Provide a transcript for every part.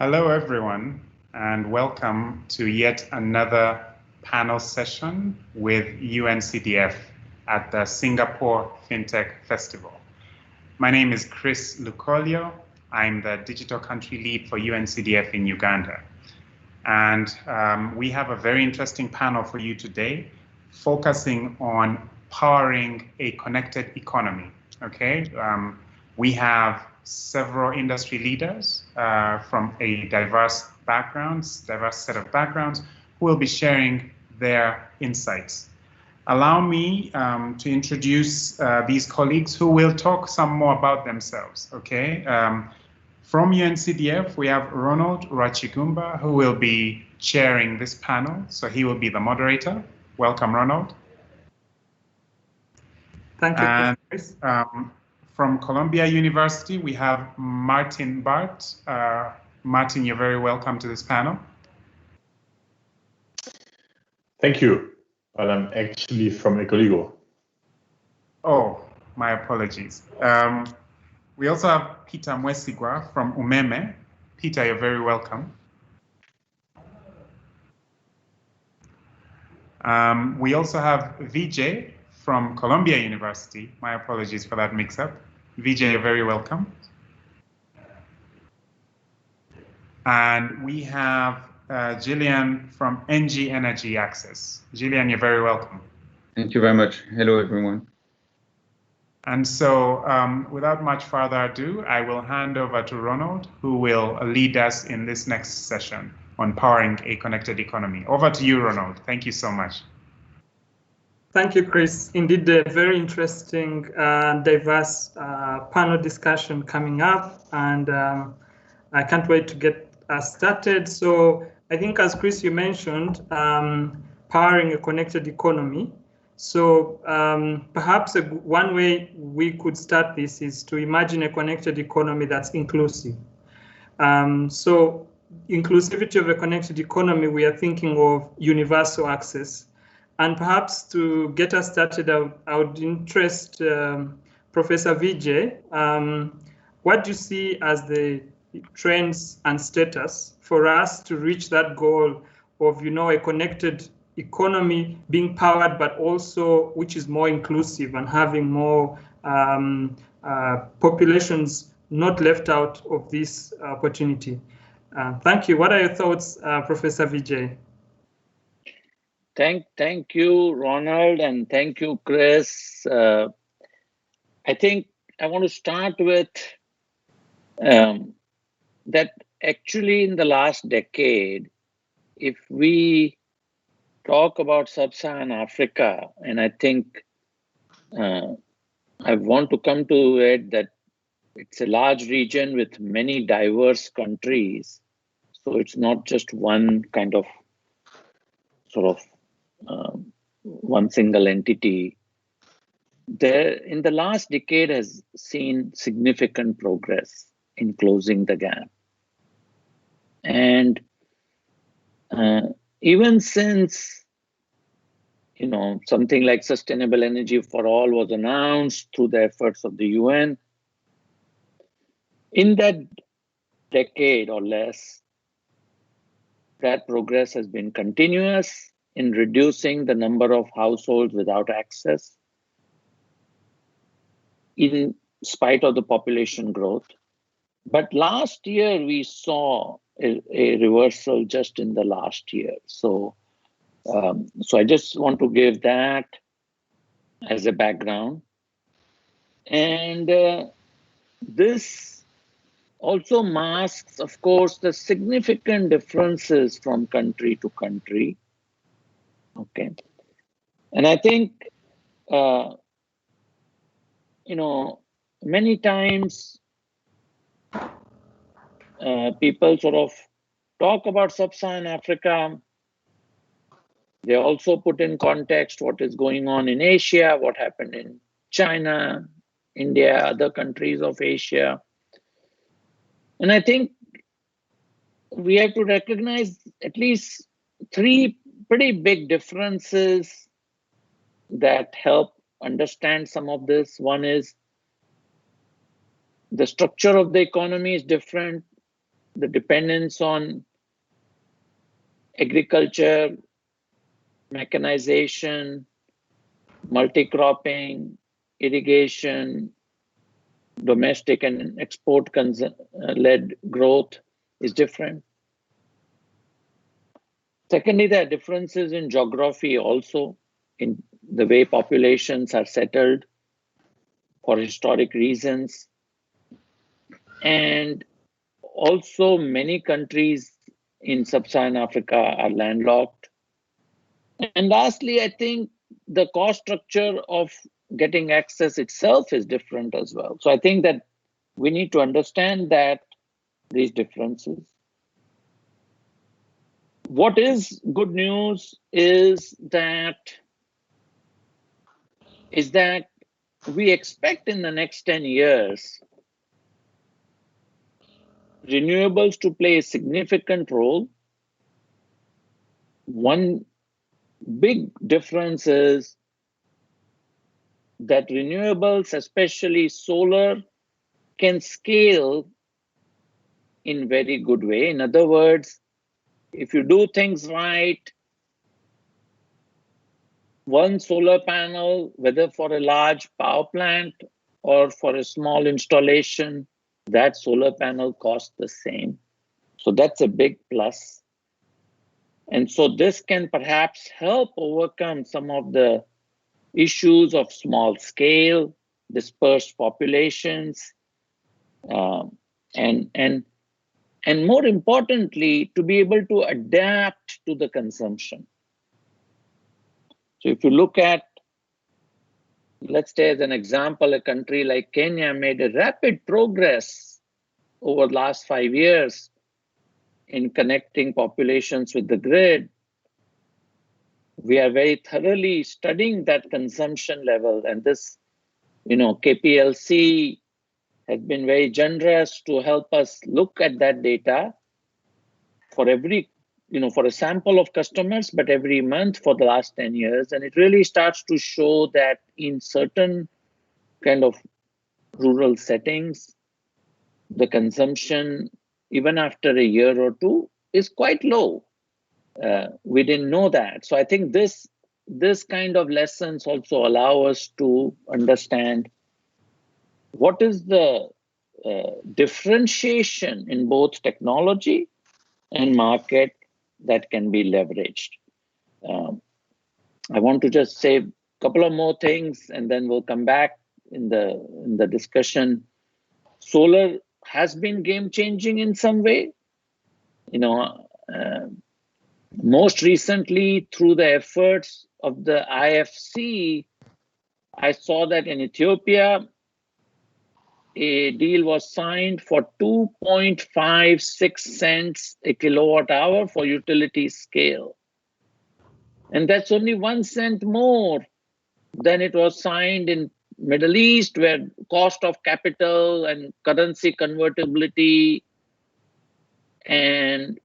Hello, everyone, and welcome to yet another panel session with UNCDF at the Singapore FinTech Festival. My name is Chris Lucolio. I'm the Digital Country Lead for UNCDF in Uganda. And we have a very interesting panel for you today, focusing on powering a connected economy, okay? We have several industry leaders from a diverse set of backgrounds, who will be sharing their insights. Allow me to introduce these colleagues who will talk some more about themselves, okay? From UNCDF, we have Ronald Rwakigumba, who will be chairing this panel. So he will be the moderator. Welcome, Ronald. Thank you. And from Columbia University, we have Martin Baart. Martin, you're very welcome to this panel. Thank you. But I'm actually from Ecoligo. Oh, my apologies. We also have Peter Mwesiga from Umeme. Peter, you're very welcome. We also have Vijay from Columbia University. My apologies for that mix-up. Vijay, you're very welcome. And we have Gillian from ENGIE Energy Access. Gillian, you're very welcome. Thank you very much. Hello, everyone. And so without much further ado, I will hand over to Ronald, who will lead us in this next session on powering a connected economy. Over to you, Ronald. Thank you so much. Thank you, Chris. Indeed, a very interesting, diverse panel discussion coming up, and I can't wait to get us started. So I think, as Chris, you mentioned, powering a connected economy. So perhaps one way we could start this is to imagine a connected economy that's inclusive. So inclusivity of a connected economy, we are thinking of universal access. And perhaps to get us started, I would interest Professor Vijay. What do you see as the trends and status for us to reach that goal of, a connected economy being powered, but also which is more inclusive and having more populations not left out of this opportunity? Thank you. What are your thoughts, Professor Vijay? Thank you, Ronald, and thank you, Chris. I think I want to start with that actually in the last decade, if we talk about sub-Saharan Africa, and I think I want to come to it that it's a large region with many diverse countries. So it's not just one kind of one single entity. In the last decade has seen significant progress in closing the gap. And even since, something like sustainable energy for all was announced through the efforts of the UN, in that decade or less, that progress has been continuous in reducing the number of households without access, in spite of the population growth. But last year, we saw a reversal just in the last year. So I just want to give that as a background. And this also masks, of course, the significant differences from country to country. Okay. And I think, many times people sort of talk about sub-Saharan Africa. They also put in context what is going on in Asia, what happened in China, India, other countries of Asia. And I think we have to recognize at least three pretty big differences that help understand some of this. One is the structure of the economy is different. the dependence on agriculture, mechanization, multi-cropping, irrigation, domestic and export-led growth is different. Secondly, there are differences in geography also, in the way populations are settled for historic reasons. And also many countries in sub-Saharan Africa are landlocked. And lastly, I think the cost structure of getting access itself is different as well. So I think that we need to understand that these differences. What is good news is that we expect in the next 10 years renewables to play a significant role. One big difference is that renewables, especially solar, can scale in very good way. In other words, if you do things right, one solar panel, whether for a large power plant or for a small installation, that solar panel costs the same. So that's a big plus. And so this can perhaps help overcome some of the issues of small scale, dispersed populations, and more importantly, to be able to adapt to the consumption. So if you look at, let's say as an example, a country like Kenya made a rapid progress over the last 5 years in connecting populations with the grid. We are very thoroughly studying that consumption level, and this, KPLC has been very generous to help us look at that data for every, for a sample of customers, but every month for the last 10 years. And it really starts to show that in certain kind of rural settings, the consumption, even after a year or two, is quite low. We didn't know that. So I think this kind of lessons also allow us to understand what is the differentiation in both technology and market that can be leveraged. I want to just say a couple of more things, and then we'll come back in the discussion. Solar has been game-changing in some way. Most recently, through the efforts of the IFC, I saw that in Ethiopia, a deal was signed for 2.56 cents a kilowatt hour for utility scale. And that's only 1 cent more than it was signed in Middle East, where cost of capital and currency convertibility and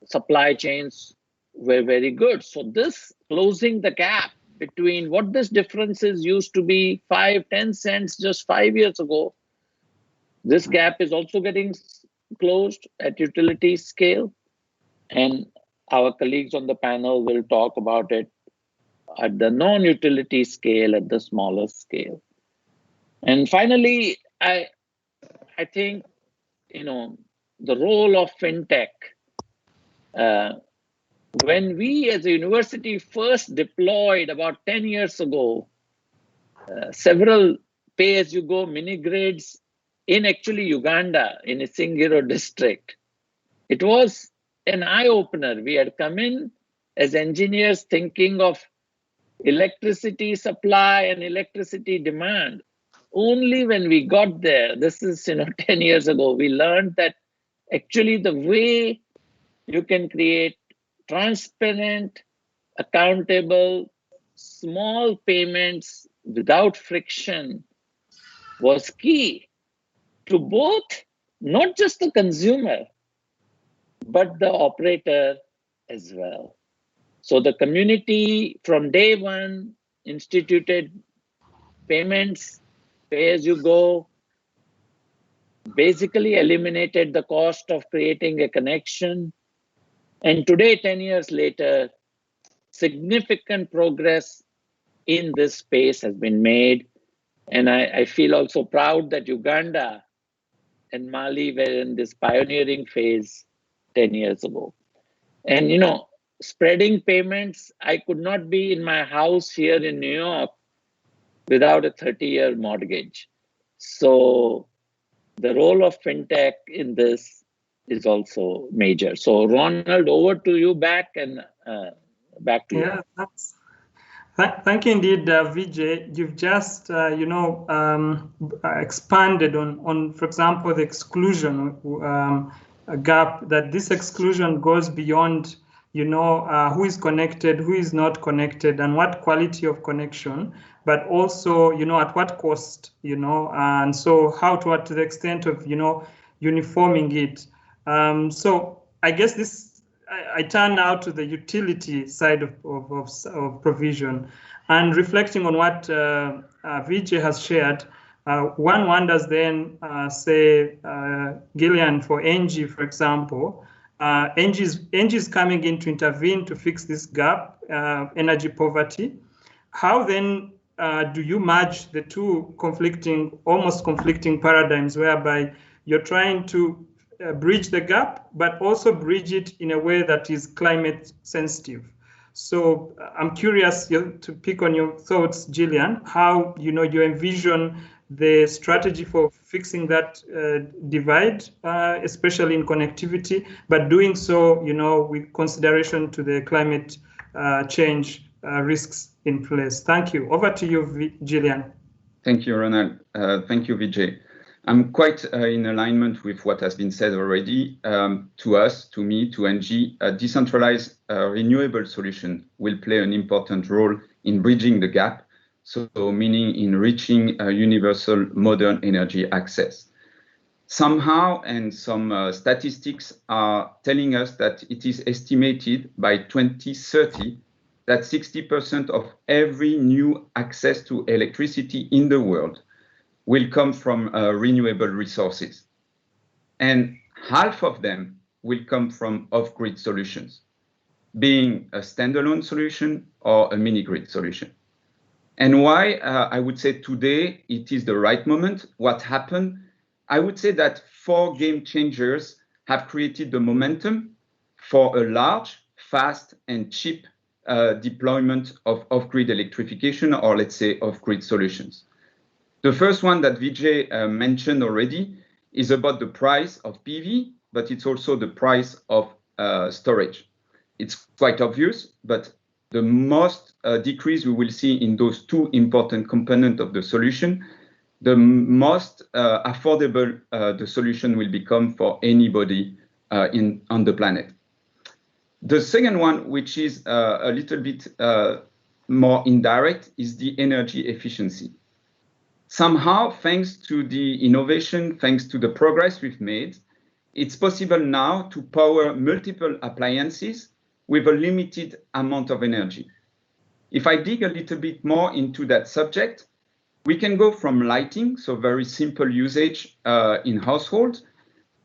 supply chains were very good. So this closing the gap between what this differences used to be 5-10 cents just 5 years ago, this gap is also getting closed at utility scale. And our colleagues on the panel will talk about it at the non-utility scale, at the smaller scale. And finally, I think, the role of FinTech. When we as a university first deployed about 10 years ago, several pay-as-you-go mini-grids in actually Uganda, in a Singiro district, it was an eye-opener. We had come in as engineers thinking of electricity supply and electricity demand. Only when we got there, this is 10 years ago, we learned that actually the way you can create transparent, accountable, small payments without friction was key to both, not just the consumer, but the operator as well. So the community from day one instituted payments, pay as you go, basically eliminated the cost of creating a connection. And today, 10 years later, significant progress in this space has been made. And I feel also proud that Uganda and Mali were in this pioneering phase 10 years ago. And, you know, spreading payments, I could not be in my house here in New York without a 30-year mortgage. So the role of FinTech in this is also major. So Ronald, over to you back and back to you. Yeah, thanks. Thank you indeed, Vijay. You've just, expanded on, for example, the exclusion gap, that this exclusion goes beyond, who is connected, who is not connected, and what quality of connection, but also, at what cost, and so how to the extent of, uniforming it. So I guess this, I turn now to the utility side of provision, and reflecting on what Vijay has shared, one wonders then, say, Gillian, for ENGIE, for example, ENGIE is coming in to intervene to fix this gap, energy poverty. How then do you merge the two almost conflicting paradigms, whereby you're trying to bridge the gap, but also bridge it in a way that is climate sensitive? So I'm curious to pick on your thoughts, Gillian, how you envision the strategy for fixing that divide, especially in connectivity, but doing so, with consideration to the climate change risks in place. Thank you. Over to you, Gillian. Thank you, Ronald. Thank you, Vijay. I'm quite in alignment with what has been said already. To us, to me, to ENGIE, a decentralized renewable solution will play an important role in bridging the gap, so meaning in reaching universal modern energy access. Somehow, and some statistics are telling us that it is estimated by 2030 that 60% of every new access to electricity in the world will come from renewable resources. And half of them will come from off-grid solutions, being a standalone solution or a mini-grid solution. And why I would say today it is the right moment. What happened? I would say that 4 game changers have created the momentum for a large, fast, and cheap deployment of off-grid electrification, or let's say off-grid solutions. The first one that Vijay mentioned already is about the price of PV, but it's also the price of storage. It's quite obvious, but the most decrease we will see in those 2 important components of the solution, the most affordable the solution will become for anybody on the planet. The second one, which is a little bit more indirect, is the energy efficiency. Somehow, thanks to the innovation, thanks to the progress we've made, it's possible now to power multiple appliances with a limited amount of energy. If I dig a little bit more into that subject, we can go from lighting, so very simple usage in households,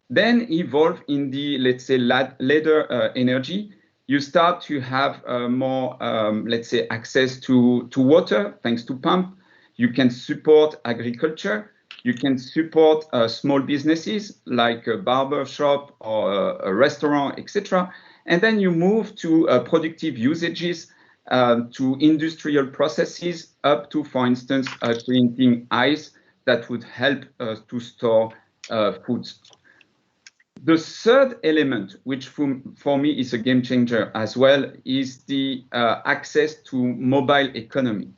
then evolve in the, let's say, ladder energy. You start to have more, let's say, access to water, thanks to pump. You can support agriculture. You can support small businesses like a barber shop or a restaurant, etc. And then you move to productive usages, to industrial processes, up to, for instance, creating ice that would help to store foods. The third element, which for me is a game changer as well, is the access to mobile economy.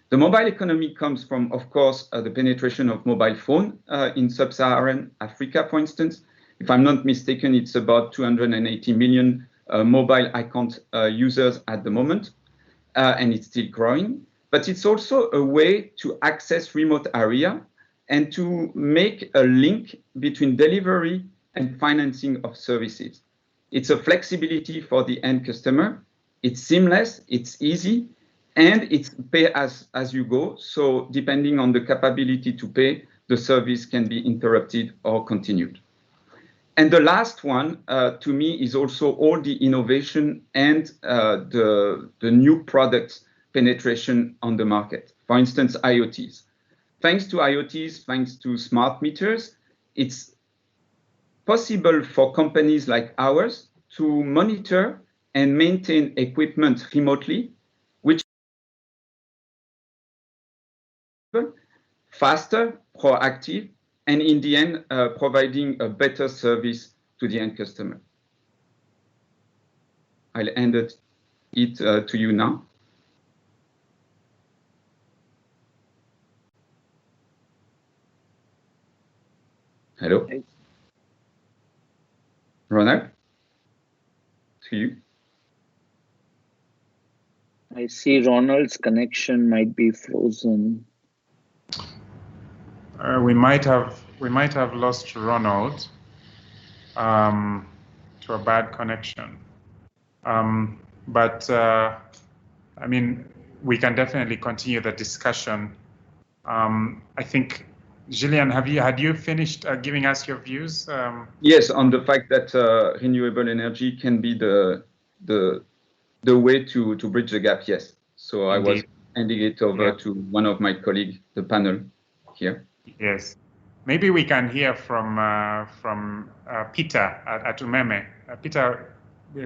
The mobile economy comes from, of course, the penetration of mobile phone in sub-Saharan Africa, for instance. If I'm not mistaken, it's about 280 million mobile account users at the moment, and it's still growing. But it's also a way to access remote area and to make a link between delivery and financing of services. It's a flexibility for the end customer. It's seamless, it's easy, and it's pay as you go. So depending on the capability to pay, the service can be interrupted or continued. And the last one, to me, is also all the innovation and the new products penetration on the market. For instance, IoTs. Thanks to IoTs, thanks to smart meters, it's possible for companies like ours to monitor and maintain equipment remotely, which is faster, proactive, and in the end, providing a better service to the end customer. I'll hand it to you now. Hello? Ronald? To you. I see Ronald's connection might be frozen. We might have lost Ronald to a bad connection. But I mean, we can definitely continue the discussion. I think, Gillian, had you finished giving us your views? Yes, on the fact that renewable energy can be the way to bridge the gap. Yes. So indeed. I was handing it over to one of my colleagues, the panel here. Yes. Maybe we can hear from Peter at Umeme. Peter,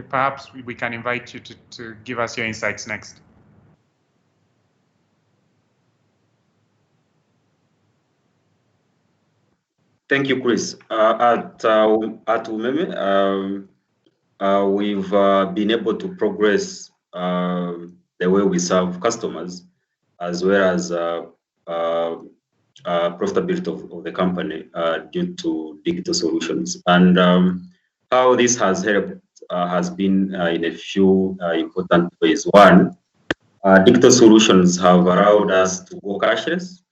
perhaps we can invite you to give us your insights next. Thank you, Chris. At Umeme, we've been able to progress the way we serve customers, as well as profitability of the company due to digital solutions. And how this has helped has been in a few important ways. One, digital solutions have allowed us to go cashless,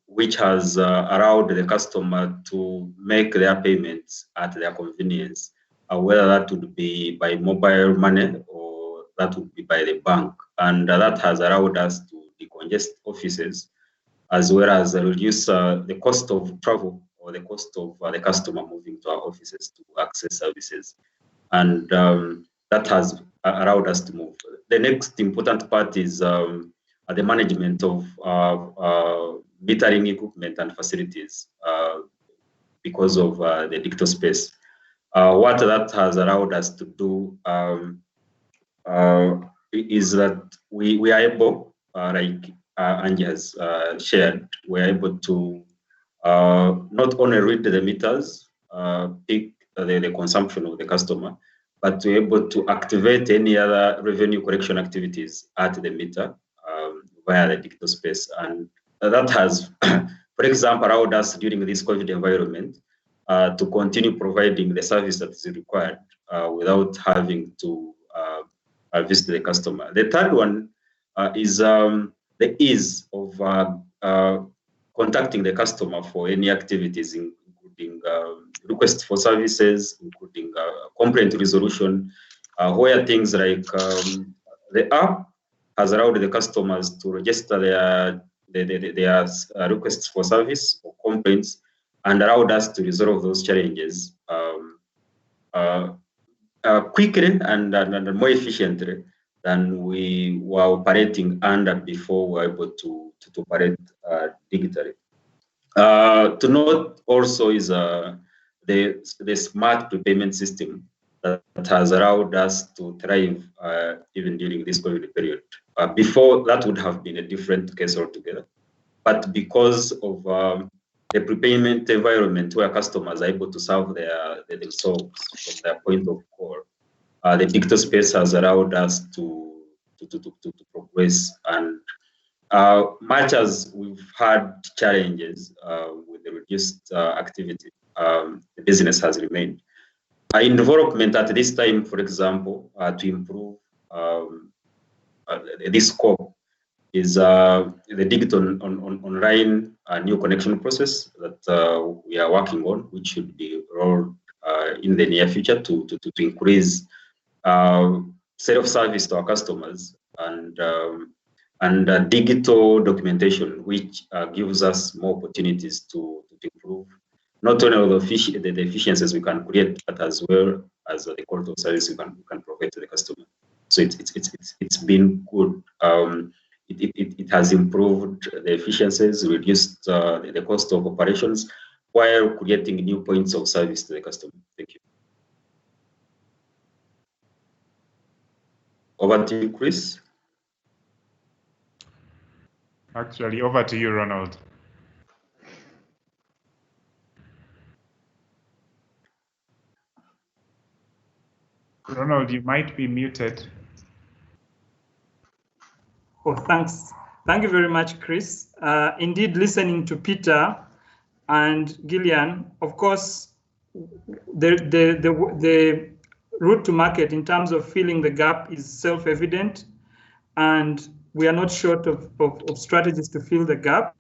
which has allowed the customer to make their payments at their convenience, whether that would be by mobile money or that would be by the bank. And that has allowed us to decongest offices, as well as reduce the cost of travel or the cost of the customer moving to our offices to access services. And that has allowed us to move. The next important part is the management of metering equipment and facilities because of the digital space. What that has allowed us to do is that we are able, like ENGIE has shared, we're able to not only read the meters, pick the consumption of the customer, but to be able to activate any other revenue collection activities at the meter via the digital space. And that has, for example, allowed us during this COVID environment to continue providing the service that is required without having to visit the customer. The third one is the ease of contacting the customer for any activities, including requests for services, including complaint resolution, where things like the app has allowed the customers to register their requests for service or complaints, and allowed us to resolve those challenges quickly and more efficiently than we were operating under before we were able to operate digitally. To note also is the smart prepayment system that has allowed us to thrive even during this COVID period. Before, that would have been a different case altogether. But because of the prepayment environment where customers are able to serve themselves from their point of call, the digital space has allowed us to progress. And much as we've had challenges with the reduced activity, the business has remained. In development at this time, for example, to improve this scope is the digital online new connection process that we are working on, which should be rolled in the near future to increase self-service to our customers and and digital documentation, which gives us more opportunities to improve not only the efficiencies we can create, but as well as the quality of service we can provide to the customer. So it's been good. It has improved the efficiencies, reduced the cost of operations, while creating new points of service to the customer. Thank you. Over to you, Chris. Actually, over to you, Ronald. Ronald, you might be muted. Oh, thanks. Thank you very much, Chris. Indeed, listening to Peter and Gillian, of course, the route to market in terms of filling the gap is self-evident, and we are not short of strategies to fill the gap.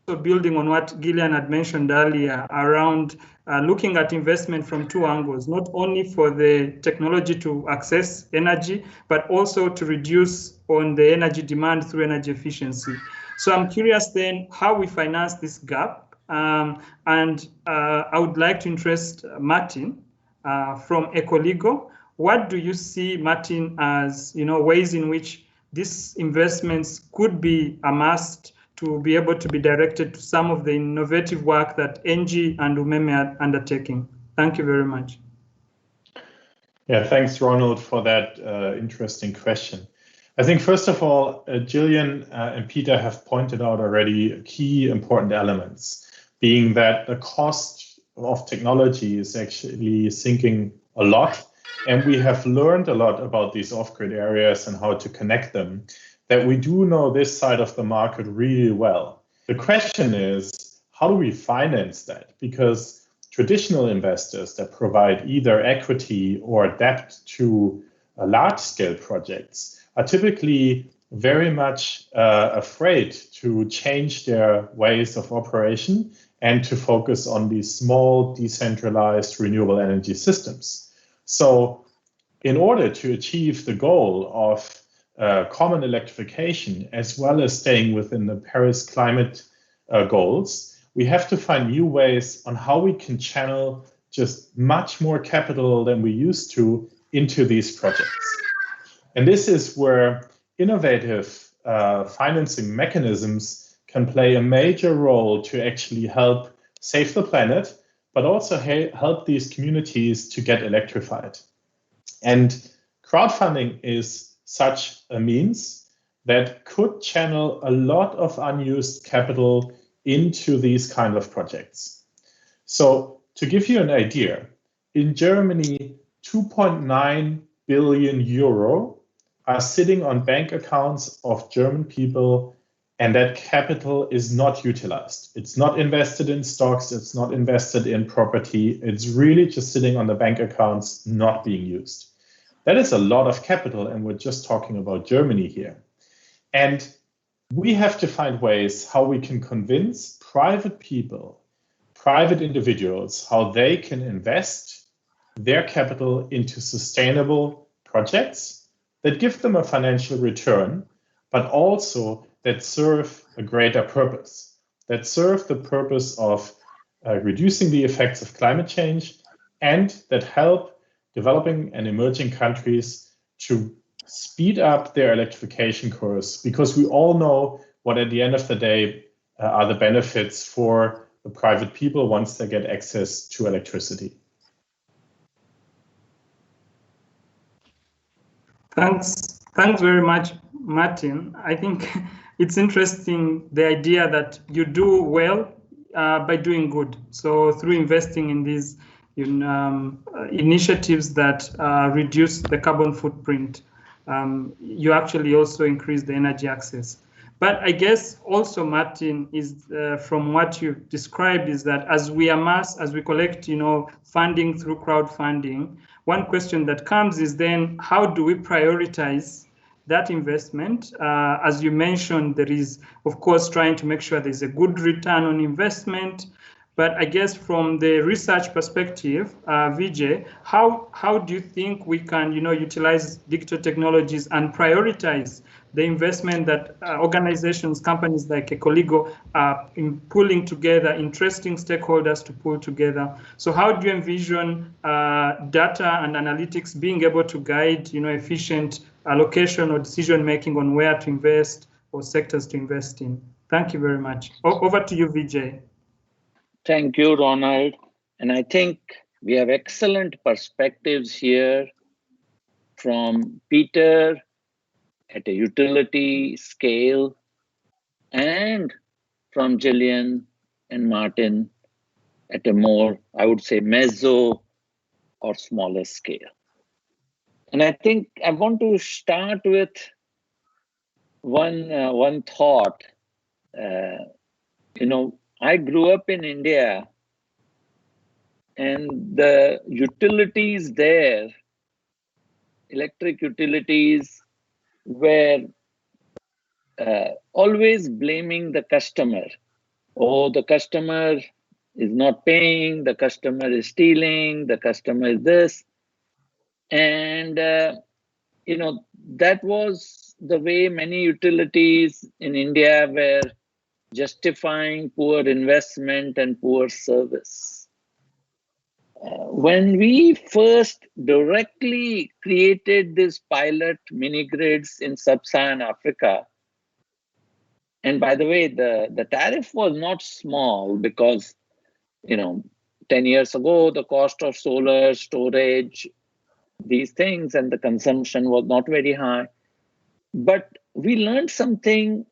So building on what Gillian had mentioned earlier around looking at investment from two angles, not only for the technology to access energy, but also to reduce on the energy demand through energy efficiency. So I'm curious then how we finance this gap. And I would like to interest Martin from Ecoligo. What do you see, Martin, as ways in which these investments could be amassed to be able to be directed to some of the innovative work that ENGIE and Umeme are undertaking? Thank you very much. Yeah, thanks, Ronald, for that interesting question. I think, first of all, Gillian and Peter have pointed out already key important elements, being that the cost of technology is actually sinking a lot, and we have learned a lot about these off-grid areas and how to connect them, that we do know this side of the market really well. The question is, how do we finance that? Because traditional investors that provide either equity or debt to large-scale projects are typically very much afraid to change their ways of operation and to focus on these small, decentralized renewable energy systems. So in order to achieve the goal of common electrification, as well as staying within the Paris climate goals, we have to find new ways on how we can channel just much more capital than we used to into these projects. And this is where innovative financing mechanisms can play a major role to actually help save the planet, but also help these communities to get electrified. And crowdfunding is such a means that could channel a lot of unused capital into these kind of projects. So to give you an idea, in Germany, 2.9 billion euro are sitting on bank accounts of German people, and that capital is not utilized. It's not invested in stocks, it's not invested in property, it's really just sitting on the bank accounts, not being used. That is a lot of capital, and we're just talking about Germany here. And we have to find ways how we can convince private people, private individuals, how they can invest their capital into sustainable projects that give them a financial return, but also that serve a greater purpose, that serve the purpose of reducing the effects of climate change, and that help developing and emerging countries to speed up their electrification course, because we all know what at the end of the day are the benefits for the private people once they get access to electricity. Thanks very much, Martin. I think it's interesting, the idea that you do well by doing good. So through investing in these initiatives that reduce the carbon footprint, you actually also increase the energy access. But I guess also, Martin, is from what you've described, is that as we collect, funding through crowdfunding, one question that comes is then, how do we prioritize that investment? As you mentioned, there is, of course, trying to make sure there's a good return on investment. But I guess from the research perspective, Vijay, how do you think we can, utilize digital technologies and prioritize the investment that organizations, companies like Ecoligo are in pulling together, interesting stakeholders to pull together. So how do you envision data and analytics being able to guide, efficient allocation or decision making on where to invest or sectors to invest in? Thank you very much. Over to you, Vijay. Thank you, Ronald. And I think we have excellent perspectives here from Peter at a utility scale and from Gillian and Martin at a more, I would say, meso or smaller scale. And I think I want to start with one thought. I grew up in India, and the utilities there, electric utilities, were always blaming the customer. Oh, the customer is not paying, the customer is stealing, the customer is this. And, that was the way many utilities in India were justifying poor investment and poor service. When we first directly created this pilot mini grids in sub-Saharan Africa, and by the way, the tariff was not small because, 10 years ago, the cost of solar storage, these things, and the consumption was not very high. But we learned something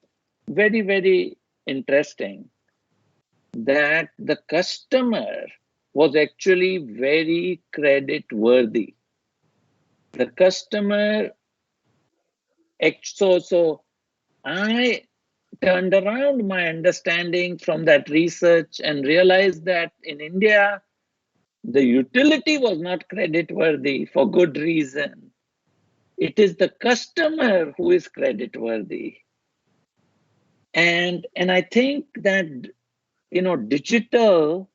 very, very interesting, that the customer was actually very credit-worthy. The customer, so I turned around my understanding from that research and realized that in India, the utility was not credit-worthy for good reason. It is the customer who is credit-worthy. And I think that, digital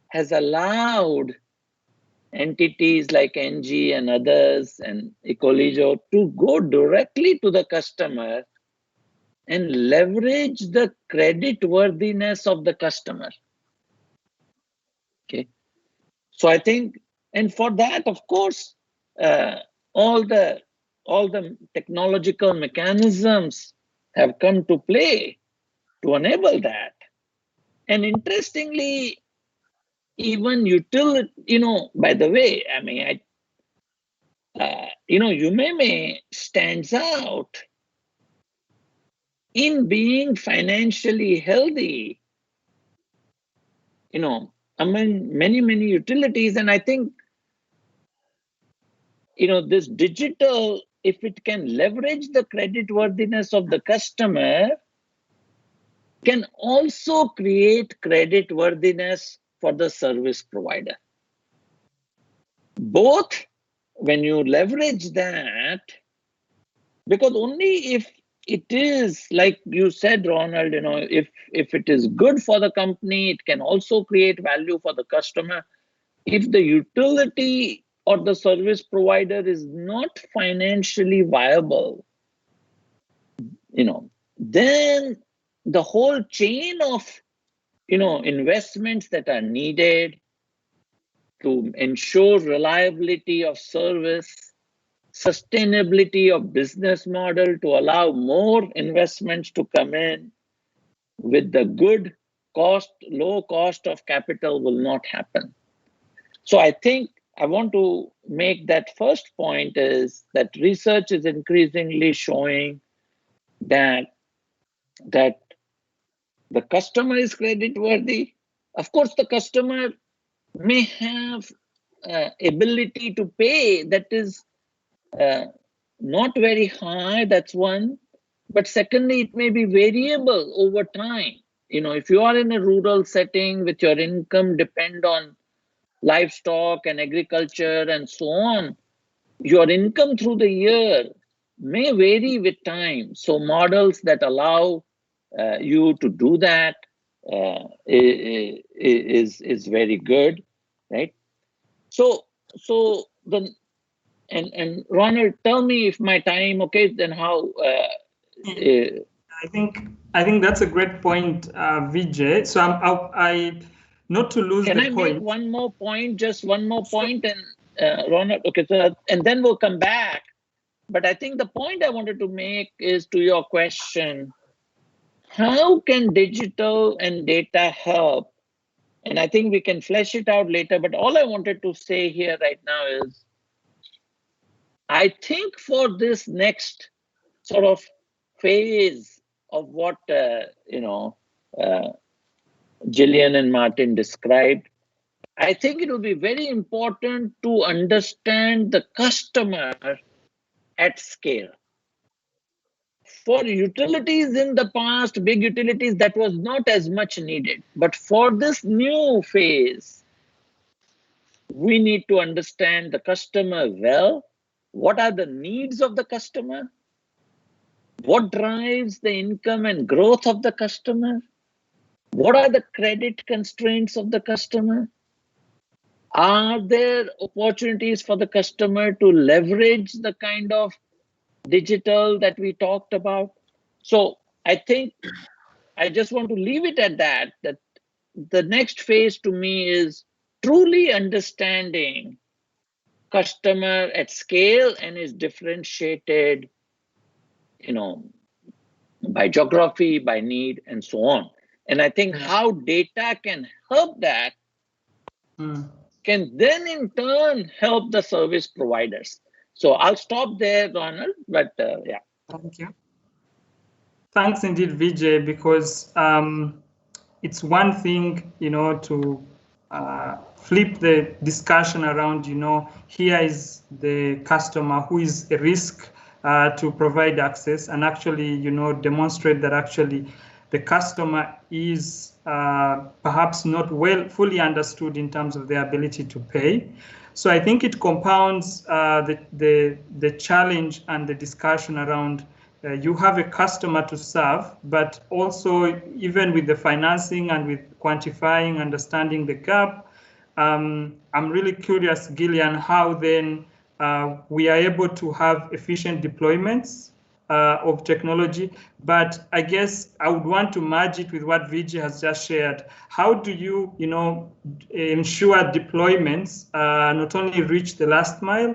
has allowed entities like ENGIE and others and Ecoligo to go directly to the customer and leverage the credit worthiness of the customer. Okay. So I think, and for that, of course, all the technological mechanisms have come to play to enable that. And interestingly, even utility, by the way, Umeme stands out in being financially healthy, among many, many utilities. And I think, this digital, if it can leverage the creditworthiness of the customer, can also create creditworthiness for the service provider. Both, when you leverage that, because only if it is, like you said, Ronald, if it is good for the company, it can also create value for the customer. If the utility or the service provider is not financially viable, then the whole chain of, investments that are needed to ensure reliability of service, sustainability of business model, to allow more investments to come in with the good cost, low cost of capital will not happen. So I think I want to make that first point is that research is increasingly showing that the customer is creditworthy. Of course, the customer may have ability to pay that is not very high, that's one. But secondly, it may be variable over time. If you are in a rural setting with your income depend on livestock and agriculture and so on, your income through the year may vary with time. So models that allow you to do that is very good, right? So then, and Ronald, tell me if my time, okay, then how I think that's a great point, Vijay. So I not to lose the point. Can I make one more point? Just one more point, and Ronald. Okay, so and then we'll come back. But I think the point I wanted to make is to your question: how can digital and data help? And I think we can flesh it out later. But all I wanted to say here right now is, I think for this next sort of phase of what Gillian and Martin described, I think it will be very important to understand the customer at scale. For utilities in the past, big utilities, that was not as much needed. But for this new phase, we need to understand the customer well. What are the needs of the customer? What drives the income and growth of the customer? What are the credit constraints of the customer? Are there opportunities for the customer to leverage the kind of digital that we talked about? So I think I just want to leave it at that the next phase to me is truly understanding customer at scale and is differentiated, by geography, by need, and so on. And I think how data can help that can then in turn help the service providers. So I'll stop there, Ronald, but yeah. Thank you. Thanks indeed, Vijay, because it's one thing, to flip the discussion around, here is the customer who is a risk to provide access, and actually, demonstrate that actually the customer is perhaps not fully understood in terms of their ability to pay. So I think it compounds the challenge and the discussion around you have a customer to serve, but also even with the financing and with quantifying, understanding the gap. I'm really curious, Gillian, how then we are able to have efficient deployments of technology. But I guess I would want to merge it with what Vijay has just shared. How do you, ensure deployments not only reach the last mile,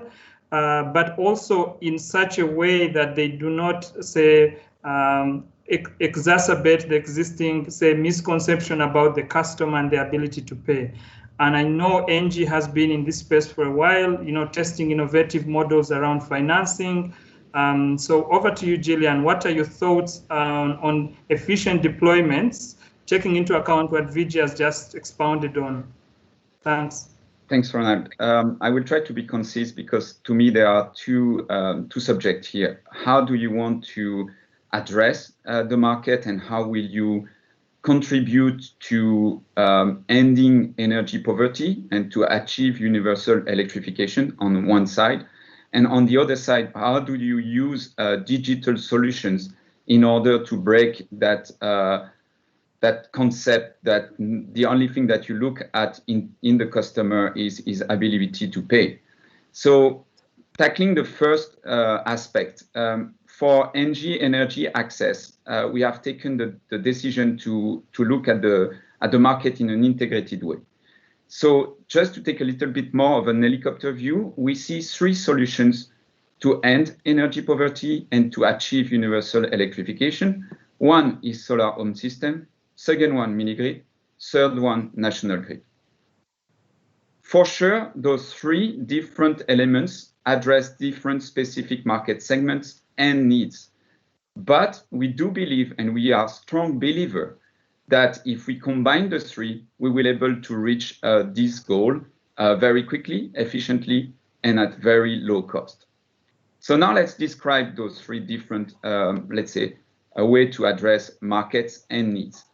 but also in such a way that they do not, say, exacerbate the existing, say, misconception about the customer and their ability to pay? And I know ENGIE has been in this space for a while, testing innovative models around financing. So over to you, Gillian. What are your thoughts on efficient deployments, taking into account what Vijay has just expounded on? Thanks. Thanks, Ronald. I will try to be concise because to me there are two subjects here. How do you want to address the market, and how will you contribute to ending energy poverty and to achieve universal electrification on one side? And on the other side, how do you use digital solutions in order to break that concept that the only thing that you look at in the customer is ability to pay? So tackling the first aspect, for ENGIE energy access, we have taken the decision to look at the market in an integrated way. So just to take a little bit more of an helicopter view, we see three solutions to end energy poverty and to achieve universal electrification. One is solar home system, second one mini grid, third one national grid. For sure, those three different elements address different specific market segments and needs. But we do believe, and we are strong believer, that if we combine the three, we will be able to reach this goal very quickly, efficiently, and at very low cost. So now let's describe those three different, let's say, a way to address markets and needs.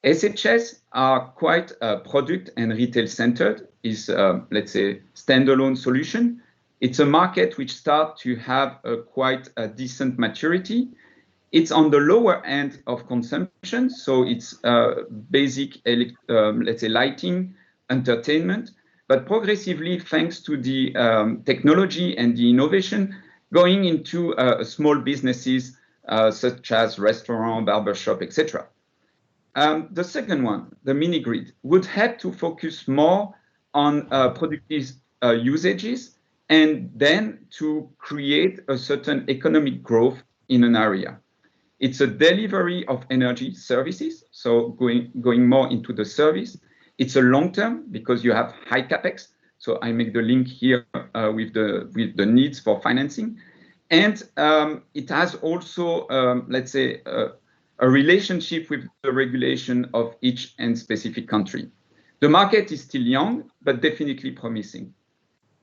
SHS are quite product and retail centered, is, let's say, standalone solution. It's a market which starts to have quite a decent maturity. It's on the lower end of consumption, so it's basic, let's say, lighting, entertainment, but progressively, thanks to the technology and the innovation, going into small businesses such as restaurant, barbershop, etc. The second one, the mini grid, would help to focus more on productive usages and then to create a certain economic growth in an area. It's a delivery of energy services, so going more into the service. It's a long term because you have high capex. So I make the link here with the needs for financing, and it has also, let's say, a relationship with the regulation of each and specific country. The market is still young, but definitely promising.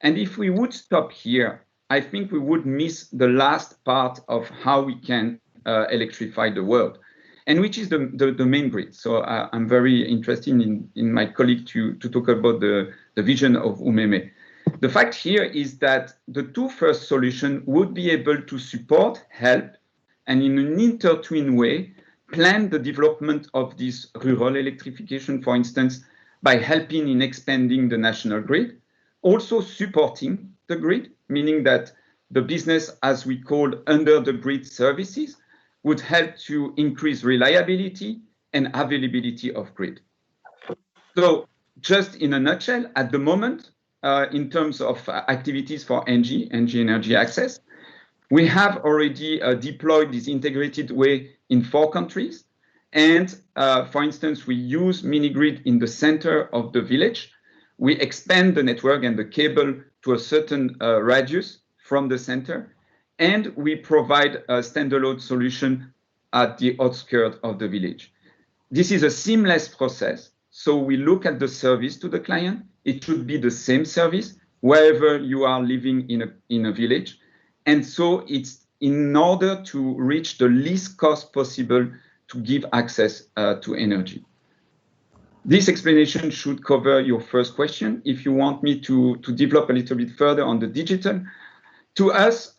And if we would stop here, I think we would miss the last part of how we can electrify the world, and which is the main grid. So I'm very interested in my colleague to talk about the vision of Umeme. The fact here is that the two first solutions would be able to support, help, and in an intertwined way, plan the development of this rural electrification, for instance, by helping in expanding the national grid, also supporting the grid, meaning that the business, as we call under the grid services, would help to increase reliability and availability of grid. So just in a nutshell, at the moment, in terms of activities for ENGIE Energy Access, we have already deployed this integrated way in 4 countries. And for instance, we use mini grid in the center of the village. We expand the network and the cable to a certain radius from the center. And we provide a standalone solution at the outskirts of the village. This is a seamless process. So we look at the service to the client. It should be the same service wherever you are living in a village. And so it's in order to reach the least cost possible to give access to energy. This explanation should cover your first question. If you want me to develop a little bit further on the digital, to us,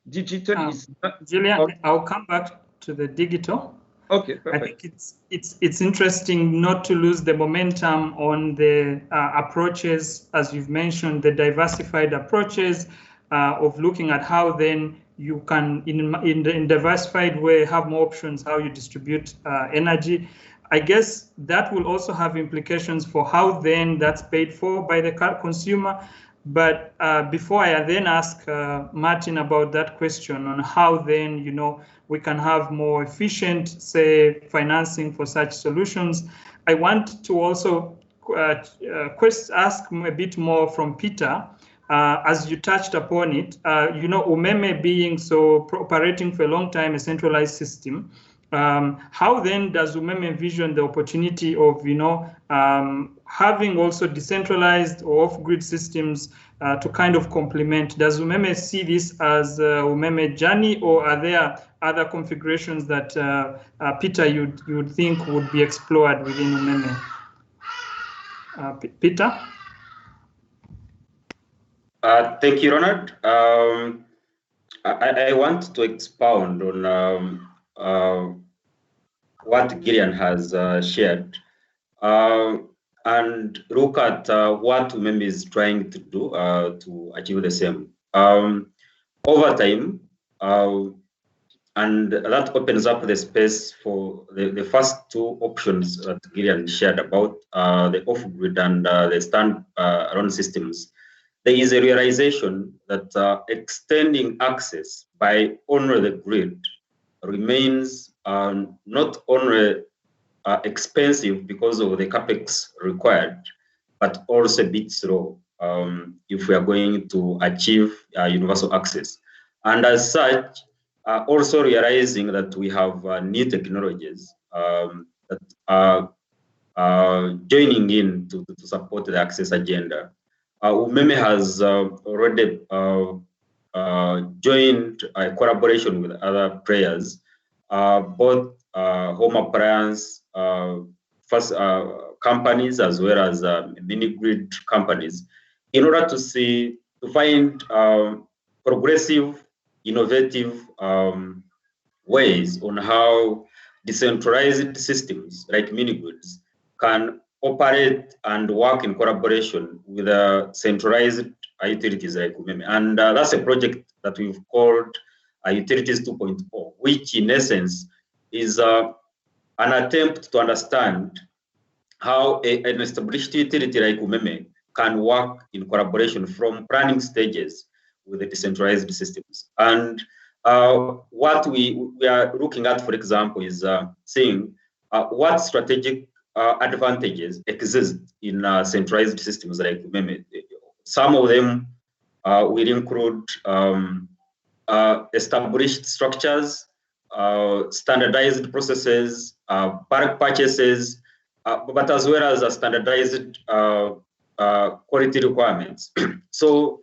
digital is... Gillian, I'll come back to the digital. Okay, perfect. I think it's interesting not to lose the momentum on the approaches, as you've mentioned, the diversified approaches of looking at how then you can, in diversified way, have more options, how you distribute energy. I guess that will also have implications for how then that's paid for by the consumer. But before I then ask Martin about that question on how then, we can have more efficient, say, financing for such solutions, I want to also ask a bit more from Peter, as you touched upon it, Umeme being operating for a long time, a centralized system. How then does Umeme envision the opportunity of, having also decentralized or off-grid systems to kind of complement? Does Umeme see this as Umeme journey, or are there other configurations that Peter you'd think would be explored within Umeme? Peter? Thank you, Ronald. I want to expound on what Gillian has shared and look at what Umeme is trying to do to achieve the same. Over time, and that opens up the space for the first 2 options that Gillian shared about the off-grid and the stand-alone systems. There is a realization that extending access by only the grid remains not only expensive because of the capex required, but also a bit slow if we are going to achieve universal access. And as such, also realizing that we have new technologies that are joining in to support the access agenda. Umeme has already joined a collaboration with other players, both home appliance first companies as well as mini grid companies, in order to find progressive, innovative ways on how decentralized systems like mini grids can operate and work in collaboration with centralized utilities like Umeme. And that's a project that we've called Utilities 2.0, which in essence is an attempt to understand how an established utility like Umeme can work in collaboration from planning stages with the decentralized systems. And what we are looking at, for example, is seeing what strategic advantages exist in centralized systems like Umeme. Some of them will include established structures, standardized processes, bulk purchases, but as well as standardized quality requirements. So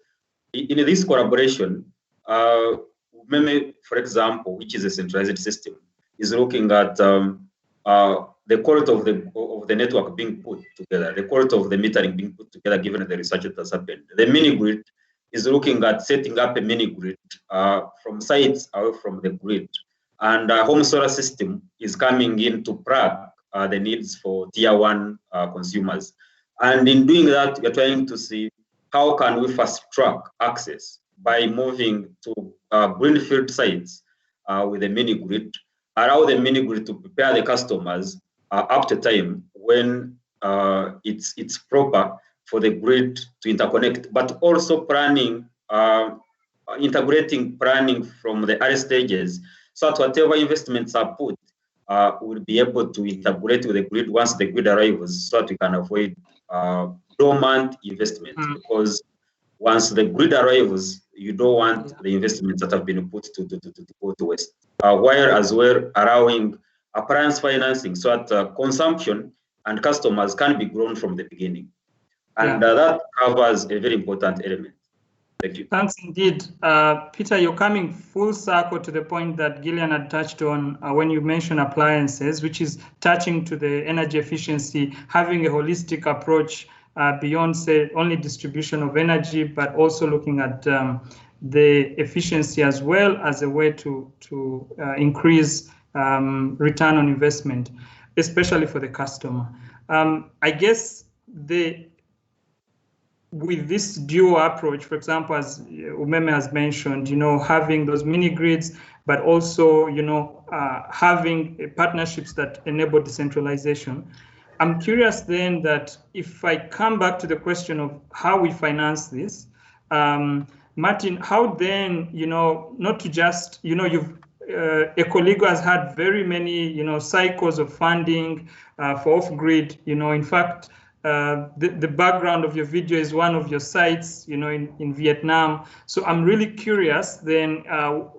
in this collaboration, Umeme, for example, which is a centralized system, is looking at the quality of the network being put together, the quality of the metering being put together, given the research that has happened. The mini grid is looking at setting up a mini grid from sites away from the grid. And home solar system is coming in to plug the needs for tier 1 consumers. And in doing that, we're trying to see how can we fast track access by moving to greenfield sites with a mini grid, allow the mini grid to prepare the customers up to time when it's proper for the grid to interconnect, but also planning, integrating planning from the early stages, so that whatever investments are put will be able to integrate with the grid once the grid arrives, so that we can avoid dormant investments. Because once the grid arrives, you don't want the investments that have been put to go to waste. While as well allowing appliance financing, so that consumption and customers can be grown from the beginning. And that covers a very important element. Thank you. Thanks indeed. Peter, you're coming full circle to the point that Gillian had touched on when you mentioned appliances, which is touching to the energy efficiency, having a holistic approach beyond, say, only distribution of energy, but also looking at the efficiency as well as a way to increase return on investment, especially for the customer. I guess with this dual approach, for example, as Umeme has mentioned, having those mini grids, but also, having partnerships that enable decentralization. I'm curious then that if I come back to the question of how we finance this, Martin, how then, not to just, Ecoligo has had very many, cycles of funding for off-grid, in fact, the background of your video is one of your sites, in Vietnam. So I'm really curious then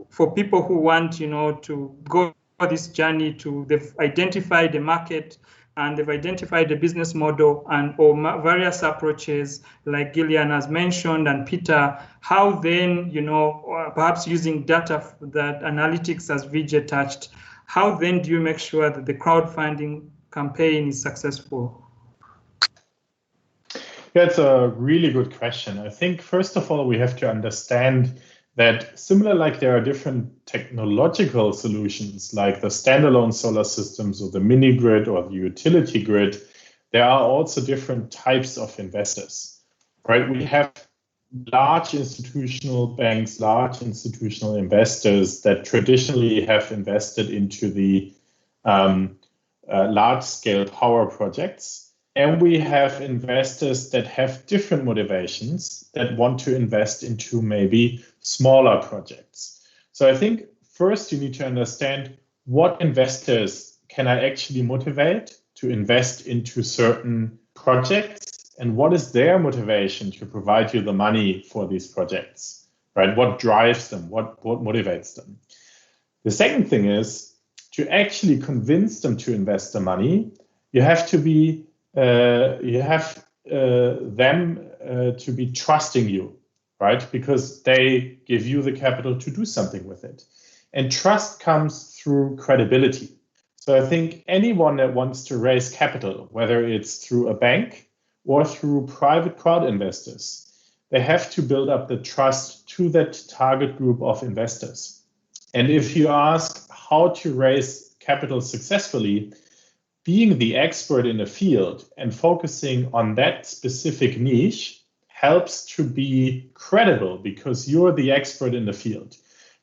for people who want, to go this journey they've identified the market and they've identified the business model or various approaches like Gillian has mentioned and Peter, how then, perhaps using data, that analytics as Vijay touched, how then do you make sure that the crowdfunding campaign is successful? That's a really good question. I think, first of all, we have to understand that similar like there are different technological solutions like the standalone solar systems or the mini grid or the utility grid, there are also different types of investors, right? We have large institutional banks, large institutional investors that traditionally have invested into the large-scale power projects. And we have investors that have different motivations that want to invest into maybe smaller projects. So I think first you need to understand what investors can I actually motivate to invest into certain projects and what is their motivation to provide you the money for these projects, right? What drives them? What motivates them? The second thing is to actually convince them to invest the money, you have to be them to be trusting you, right? Because they give you the capital to do something with it. And trust comes through credibility. So I think anyone that wants to raise capital, whether it's through a bank or through private crowd investors, they have to build up the trust to that target group of investors. And if you ask how to raise capital successfully, being the expert in the field and focusing on that specific niche helps to be credible because you're the expert in the field.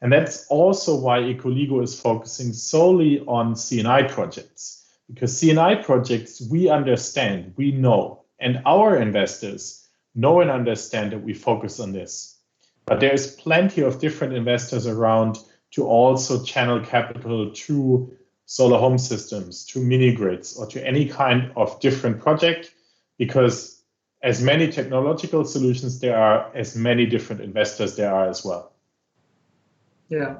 And that's also why Ecoligo is focusing solely on C&I projects, because C&I projects we understand, we know, and our investors know and understand that we focus on this. But there is plenty of different investors around to also channel capital to solar home systems, to mini grids, or to any kind of different project, because as many technological solutions there are, as many different investors there are as well. Yeah,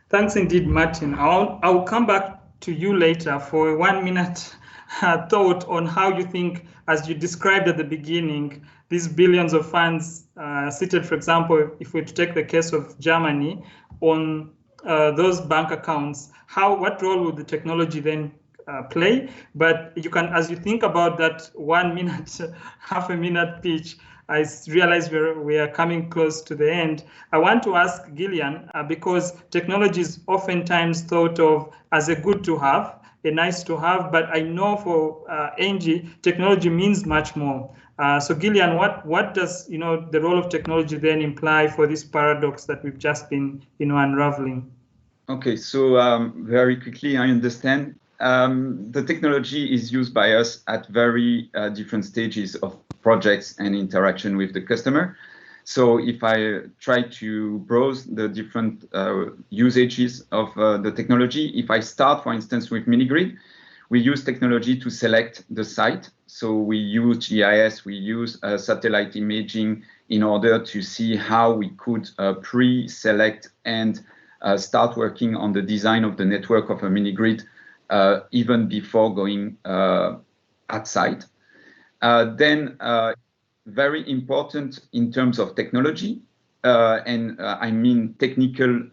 thanks indeed, Martin. I'll come back to you later for a 1 minute thought on how you think, as you described at the beginning, these billions of funds seated, for example, if we take the case of Germany, on those bank accounts, what role would the technology then play? But you can, as you think about that 1 minute, half a minute pitch, I realize we are coming close to the end. I want to ask Gillian, because technology is oftentimes thought of as a good to have, a nice to have, but I know for ENGIE, technology means much more. So Gillian, what does the role of technology then imply for this paradox that we've just been unraveling? Okay, so very quickly, I understand. The technology is used by us at very different stages of projects and interaction with the customer. So if I try to browse the different usages of the technology, if I start, for instance, with mini-grid, we use technology to select the site. So we use GIS, we use satellite imaging in order to see how we could pre-select and start working on the design of the network of a mini-grid even before going at site. Then very important in terms of technology, and I mean technical,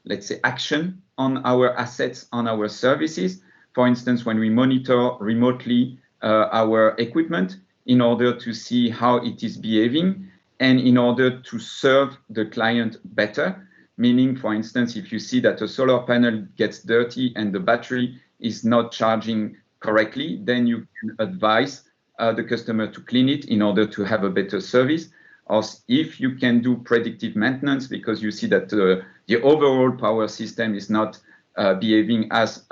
let's say, action on our assets, on our services. For instance, when we monitor remotely our equipment in order to see how it is behaving and in order to serve the client better. Meaning, for instance, if you see that a solar panel gets dirty and the battery is not charging correctly, then you can advise the customer to clean it in order to have a better service. Or if you can do predictive maintenance because you see that the overall power system is not behaving as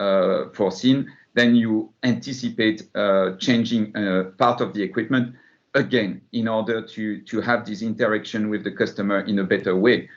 foreseen, then you anticipate changing part of the equipment again in order to have this interaction with the customer in a better way.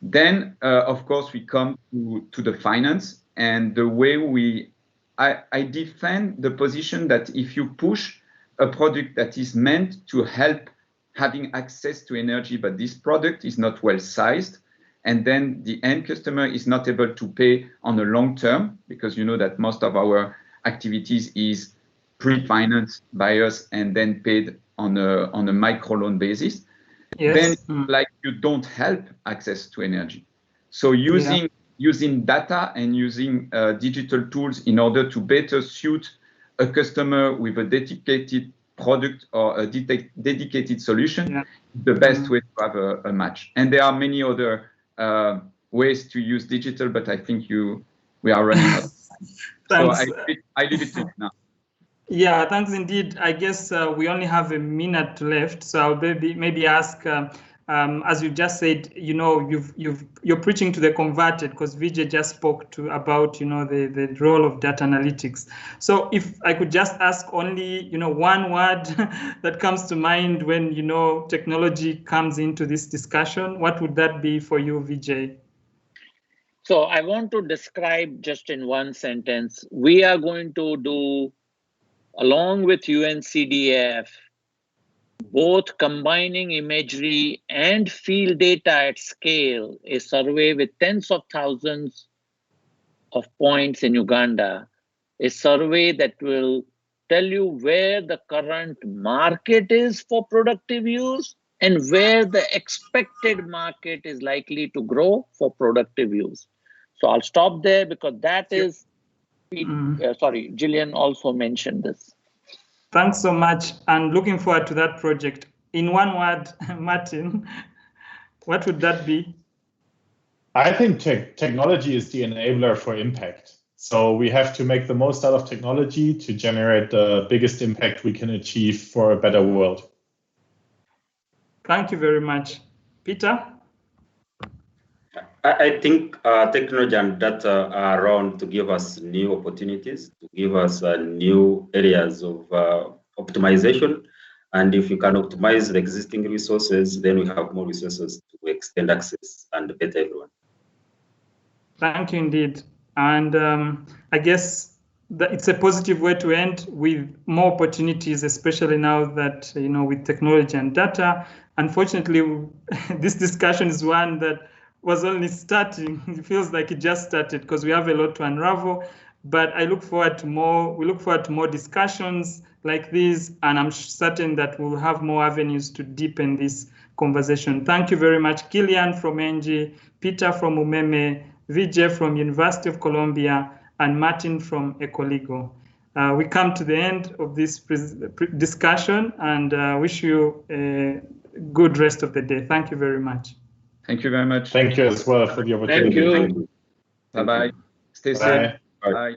Then, of course, we come to the finance and the way I defend the position that if you push a product that is meant to help having access to energy, but this product is not well sized, and then the end customer is not able to pay on the long term, because you know that most of our activities is pre-financed by us and then paid on a micro loan basis. Yes. Then like you don't help access to energy. So using data and using digital tools in order to better suit a customer with a dedicated product or a dedicated solution, the best way to have a match. And there are many other ways to use digital, but I think we are running out of time. So I leave it to you now. Yeah, thanks indeed. I guess we only have a minute left, so I'll maybe ask, as you just said, you're preaching to the converted, because Vijay just spoke about the role of data analytics. So if I could just ask only one word that comes to mind when technology comes into this discussion, what would that be for you, Vijay? So I want to describe just in one sentence. We are going to do, along with UNCDF, both combining imagery and field data at scale, a survey with tens of thousands of points in Uganda, a survey that will tell you where the current market is for productive use and where the expected market is likely to grow for productive use. So I'll stop there because that is, sorry, Gillian also mentioned this. Thanks so much, and looking forward to that project. In one word, Martin, what would that be? I think technology is the enabler for impact. So we have to make the most out of technology to generate the biggest impact we can achieve for a better world. Thank you very much. Peter? I think technology and data are around to give us new opportunities, to give us new areas of optimization. And if you can optimize the existing resources, then we have more resources to extend access and better everyone. Thank you indeed. And I guess that it's a positive way to end, with more opportunities, especially now that, with technology and data. Unfortunately, this discussion is one that was only starting. It feels like it just started because we have a lot to unravel. But I look forward to more. We look forward to more discussions like these, and I'm certain that we'll have more avenues to deepen this conversation. Thank you very much, Gillian from ENGIE, Peter from Umeme, Vijay from University of Columbia, and Martin from Ecoligo. We come to the end of this discussion, and wish you a good rest of the day. Thank you very much. Thank you very much. Thank you as well for the opportunity. Thank you. Bye-bye. Stay safe. Bye.